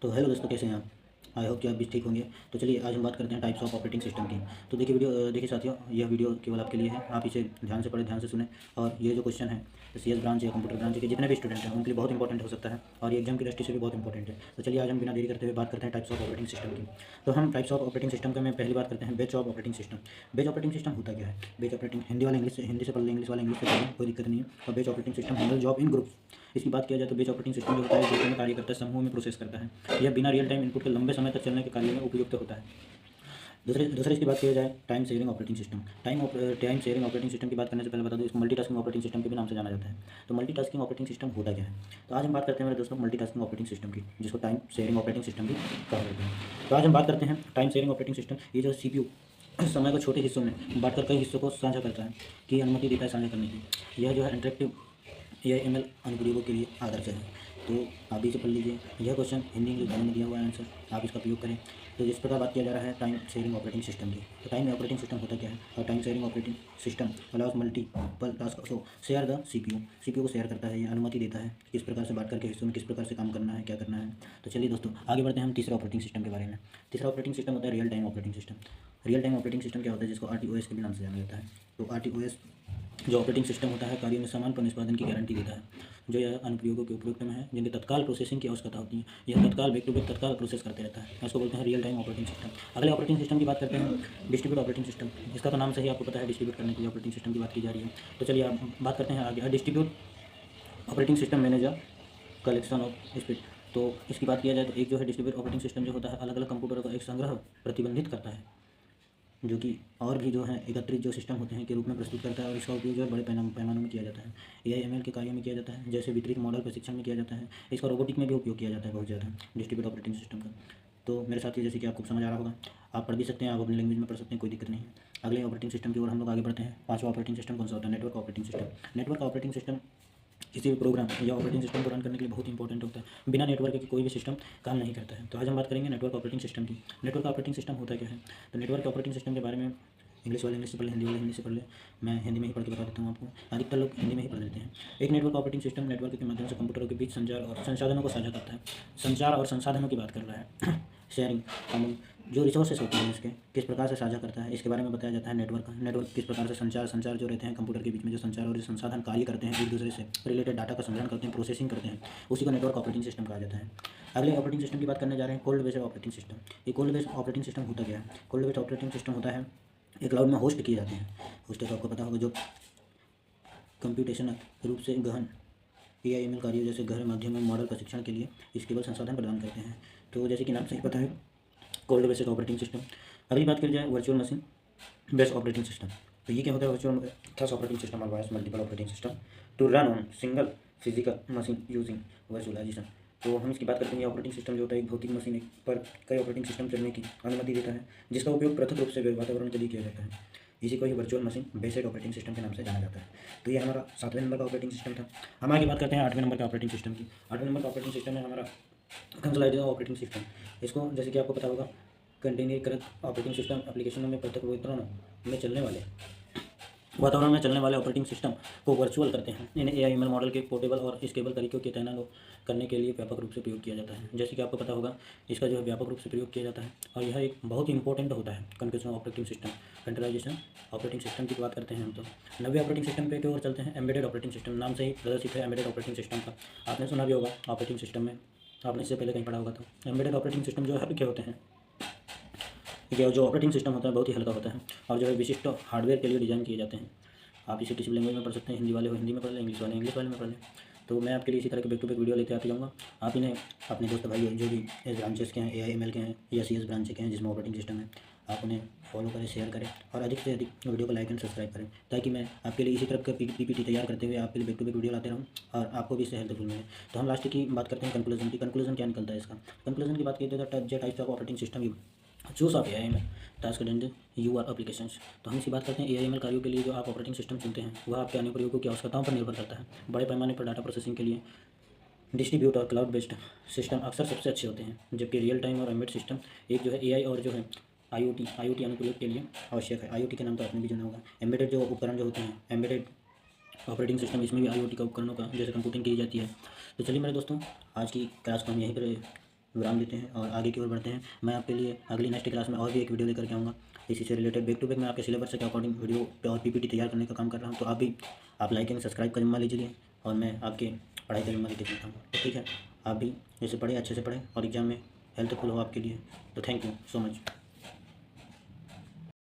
तो हेलो दोस्तों, कैसे हैं आप? आई होप कि आप भी ठीक होंगे। तो चलिए आज हम बात करते हैं टाइप्स ऑफ ऑपरेटिंग सिस्टम की। तो देखिए साथियों, यह वीडियो केवल आपके लिए है। आप इसे ध्यान से पढ़ें, ध्यान से सुने। और ये जो क्वेश्चन है CS ब्रांच या कंप्यूटर ब्रांच के जितने भी स्टूडेंट हैं उनके लिए बहुत इंपॉर्टेंट हो सकता है, और ये एग्जाम की दृष्टि से भी बहुत इंपॉर्टेंट है। तो चलिए आज हम बिना देरी करते हुए बात करते हैं टाइप्स ऑफ ऑपरेटिंग सिस्टम की। तो हम टाइप्स ऑफ ऑपरेटिंग सिस्टम का मैं पहली बात करते हैं बेच ऑफ ऑपरेटिंग सिस्टम। बेच ऑपरेटिंग सिस्टम होता क्या है? बेच ऑपरेटिंग हिंदी वाला हिंदी से पढ़ लें, इंग्लिश वाला इंग्लिश से पढ़ लें, कोई दिक्कत नहीं है। और बेच operating system handle job in groups. इसकी बात किया जाए तो बेच ऑपरेटिंग सिस्टम जो होता है ग्रुप में कार्य करता है, समूह में प्रोसेस करता है। यह बिना रियल टाइम इनपुट के लंबे समय तक चलने के कार्य में उपयुक्त होता है। दूसरे इसकी बात किया जाए time sharing operating system. Time sharing operating system की बात करने से पहले बता दूं, इसको मल्टीटास्किंग ऑपरेटिंग सिस्टम के भी नाम से जाना जाता है। तो मल्टीटास्किंग ऑपरेटिंग सिस्टम होता क्या है? तो आज हम बात करते हैं मेरे दोस्तों मल्टीटास्किंग ऑपरेटिंग सिस्टम की, जिसको टाइम शेयरिंग ऑपरेटिंग सिस्टम भी कहा जाता है। तो आज हम बात करते हैं टाइम शेयरिंग ऑपरेटिंग सिस्टम। ये जो CPU समय को छोटे हिस्सों में बांटकर कई हिस्सों को साझा करता है, की अनुमति देता है साझा करने की। यह जो है इंटरेक्टिव AIML अनुप्रयोगों के लिए आदर्श है। तो आप भी इसे पढ़ लीजिए। यह क्वेश्चन हिंदी इंग्लिश दोनों में दिया हुआ है आंसर, आप इसका प्रयोग करें। तो जिस प्रकार बात किया जा रहा है टाइम शेयरिंग ऑपरेटिंग सिस्टम की, तो टाइम ऑपरेटिंग सिस्टम होता क्या है? और time sharing operating system allow us multiple task so share the CPU को शेयर करता है, ये अनुमति देता है किस प्रकार से बात करके हिस्सों में किस प्रकार से काम करना है, क्या करना है। तो चलिए दोस्तों आगे बढ़ते हैं हम तीसरे ऑपरेटिंग सिस्टम के बारे में। तीसरा ऑपरेटिंग सिस्टम होता है real time operating system. Real time operating system क्या होता है? जिसको RTOS के भी नाम से जाना जाता है। तो RTOS जो ऑपरेटिंग सिस्टम होता है कार्यों में समान पर निष्पादन की गारंटी देता है, जो यह अनुप्रयोगों के उपयुक्त में है जिनके तत्काल प्रोसेसिंग की आवश्यकता होती है। यह तत्काल बैक टू बैक तत्काल प्रोसेस करते रहता है, इसको बोलते हैं रियल टाइम ऑपरेटिंग सिस्टम। अगले ऑपरेटिंग सिस्टम की बात करते हैं डिस्ट्रीब्यूट ऑपरेटिंग सिस्टम। इसका तो नाम से ही आपको पता है, डिस्ट्रीब्यूट करने के लिए ऑपरेटिंग सिस्टम की बात की जा रही है। तो चलिए आप बात करते हैं आगे distribute operating system manager collection of speed. तो इसकी बात किया जाए तो एक जो है डिस्ट्रीब्यूट ऑपरेटिंग सिस्टम जो होता है अलग अलग कंप्यूटरों का एक संग्रह प्रतिबंधित करता है, जो कि और भी जो है एकत्रित जो सिस्टम होते हैं के रूप में प्रस्तुत करता है, और इसका उपयोग जो है बड़े पैमानों में किया जाता है। AIML के कार्यों में किया जाता है, जैसे वितरित मॉडल प्रशिक्षण में किया जाता है। इसका रोबोटिक में भी उपयोग किया जाता है बहुत ज़्यादा डिस्ट्रीब्यूट ऑपरेटिंग सिस्टम का। तो मेरे साथ ही जैसे कि आपको समझ आ रहा होगा, आप पढ़ भी सकते हैं, आप अपनी लैंग्वेज में पढ़ सकते हैं, कोई दिक्कत नहीं है। अगले ऑपरेटिंग सिस्टम की ओर हम लोग आगे बढ़ते हैं। पांचवा ऑपरेटिंग सिस्टम कौन सा होता है? Network operating system. Network operating system किसी भी प्रोग्राम या ऑपरेटिंग सिस्टम को रन करने के लिए बहुत इंपॉर्टेंट होता है। बिना नेटवर्क के कोई भी सिस्टम काम नहीं करता है। तो आज हम बात करेंगे नेटवर्क ऑपरेटिंग सिस्टम की। नेटवर्क ऑपरेटिंग सिस्टम होता क्या है? तो नेटवर्क ऑपरेटिंग सिस्टम के बारे में इंग्लिश वाले इंग्लिश से पढ़ ले, हिंदी वाले हिंदी से पढ़ ले। मैं हिंदी में ही पढ़ के बता देता हूँ आपको, अधिकतर लोग हिंदी में ही पढ़ लेते हैं। एक नेटवर्क ऑपरेटिंग सिस्टम नेटवर्क के माध्यम से कंप्यूटरों के बीच संचार और संसाधनों को साझा करता है। संचार और संसाधनों की बात कर रहा है शेयरिंग कॉमन जो रिसोर्सेस होते हैं इसके किस प्रकार से साझा करता है, इसके बारे में बताया जाता है। नेटवर्क किस प्रकार से संचार जो रहते हैं कंप्यूटर के बीच में, जो संचार और जो संसाधन कार्य करते हैं एक दूसरे से रिलेटेड डाटा का संग्रहण करते हैं, प्रोसेसिंग करते हैं, उसी को नेटवर्क ऑपरेटिंग सिस्टम कहा जाता है। अगले ऑपरेटिंग सिस्टम की बात करने जा रहे हैं कोल्ड बेस्ड ऑपरेटिंग सिस्टम। ये कोल्ड बेस्ड ऑपरेटिंग सिस्टम होता क्या है? कोल्ड बेस्ड ऑपरेटिंग सिस्टम होता है ये क्लाउड में होस्ट किए जाते हैं। होस्ट तो आपको पता होगा, जो कंप्यूटेशनल रूप से गहन AIML कार्यों जैसे गहन माध्यम में मॉडल प्रशिक्षण के लिए इस केवल संसाधन प्रदान करते हैं। तो जैसे कि नाम से ही पता है, कोल्ड बेस्ड ऑपरेटिंग सिस्टम। अगली बात करी जाए virtual machine based operating system. तो ये क्या होता है? वर्चुअल थर्स ऑपरेटिंग सिस्टम और multiple operating system to run on single physical machine using virtualization. तो हम इसकी बात करते हैं, ये ऑपरेटिंग सिस्टम जो होता है एक भौतिक मशीन पर कई ऑपरेटिंग सिस्टम चलने की अनुमति देता है, जिसका उपयोग पृथक रूप से वातावरण के लिए किया जाता है। इसी को ही virtual machine based operating system के नाम से जाना जाता है। तो ये हमारा 7वें नंबर का ऑपरेटिंग सिस्टम था। हम आगे बात करते हैं 8वें नंबर का ऑपरेटिंग सिस्टम की। 8वें नंबर का ऑपरेटिंग सिस्टम है हमारा कंसोलिडेटेड ऑपरेटिंग सिस्टम। इसको जैसे कि आपको पता होगा, कंटेनरीकृत ऑपरेटिंग सिस्टम एप्लीकेशनों में पृथक वातावरण में चलने वाले ऑपरेटिंग सिस्टम को वर्चुअल करते हैं। इन्हें AIML मॉडल के पोर्टेबल और स्केलेबल तरीकों के तैनात करने के लिए व्यापक रूप से प्रयोग किया जाता है। जैसे कि आपको पता होगा, इसका जो है व्यापक रूप से प्रयोग किया जाता है, और यह एक बहुत इंपॉर्टेंट होता है कंप्यूटर ऑपरेटिंग सिस्टम। कंट्रोलाइजेशन ऑपरेटिंग सिस्टम की बात करते हैं हम। तो 9वें ऑपरेटिंग सिस्टम पे की ओर चलते हैं। एम्बेडेड ऑपरेटिंग सिस्टम नाम से ही प्रदर्शित है एम्बेडेड ऑपरेटिंग सिस्टम का। आपने सुना भी होगा ऑपरेटिंग सिस्टम में, आपने इससे पहले कहीं पढ़ा होगा। तो एम्बेडेड ऑपरेटिंग सिस्टम जो है क्या होते हैं? जो ऑपरेटिंग सिस्टम होता है बहुत ही हल्का होता है, और जो है विशिष्ट हार्डवेयर के लिए डिज़ाइन किए जाते हैं। आप इसे किसी भी लैंग्वेज में पढ़ सकते हैं, हिंदी वाले हो हिंदी में पढ़ लें, इंग्लिश वाले में पढ़ लें। तो मैं आपके लिए इसी तरह के बैक टू बैक वीडियो लेते आते जाऊँगा। आप इन्हें अपने दोस्त भाई जो भी इस ब्रांचेस के हैं, AIML के हैं या CS ब्रांच के हैं जिसमें ऑपरेटिंग सिस्टम है, आप उन्हें फॉलो करें, शेयर करें, और अधिक से अधिक वीडियो को लाइक एंड सब्सक्राइब करें, ताकि मैं आपके लिए इसी तरह का PPT तैयार करते हुए आपके लिए बैक टू बैक वीडियो लाते रहूँ और आपको भी इससे हेल्पफुल मिले। तो हम लास्ट की बात करते हैं कंक्लूजन की। कंक्लूजन क्या निकलता है इसका? कंक्लूजन की बात की तो types of operating system choose of AIML task and your applications. तो हम इसी बात करते हैं AIML कार्यों के लिए जो आप ऑपरेटिंग सिस्टम चुनते हैं वह आपके अनुप्रयोगों की आवश्यकताओं पर निर्भर करता है। बड़े पैमाने पर डाटा प्रोसेसिंग के लिए डिस्ट्रीब्यूट और क्लाउड बेस्ड सिस्टम अक्सर सबसे अच्छे होते हैं, जबकि रियल टाइम और एम्बेड सिस्टम एक जो है AI और जो है IoT अनुप्रयोग के लिए आवश्यक है। IoT के नाम तो आपने भी जाना होगा। एम्बेडेड जो उपकरण जो होते हैं, एम्बेडेड ऑपरेटिंग सिस्टम, इसमें भी IoT का उपकरणों का जैसे कंप्यूटिंग की जाती है। तो चलिए मेरे दोस्तों, आज की क्लास को हम यहीं पर विराम देते हैं और आगे की ओर बढ़ते हैं। मैं आपके लिए अगली नेक्स्ट क्लास में और भी एक वीडियो लेकर के आऊँगा इसी से रिलेटेड। बैक टू बैक मैं आपके सिलेबस के अकॉर्डिंग वीडियो और पीपीटी तैयार करने का काम कर रहा हूँ। तो आप लाइक एंड सब्सक्राइब का जिम्मा लीजिए और मैं आपके पढ़ाई का जिम्मा लेके चलता हूँ। तो ठीक है, आप भी जैसे पढ़े अच्छे से पढ़ें और एग्ज़ाम में हेल्पफुल हो आपके लिए। तो थैंक यू सो मच।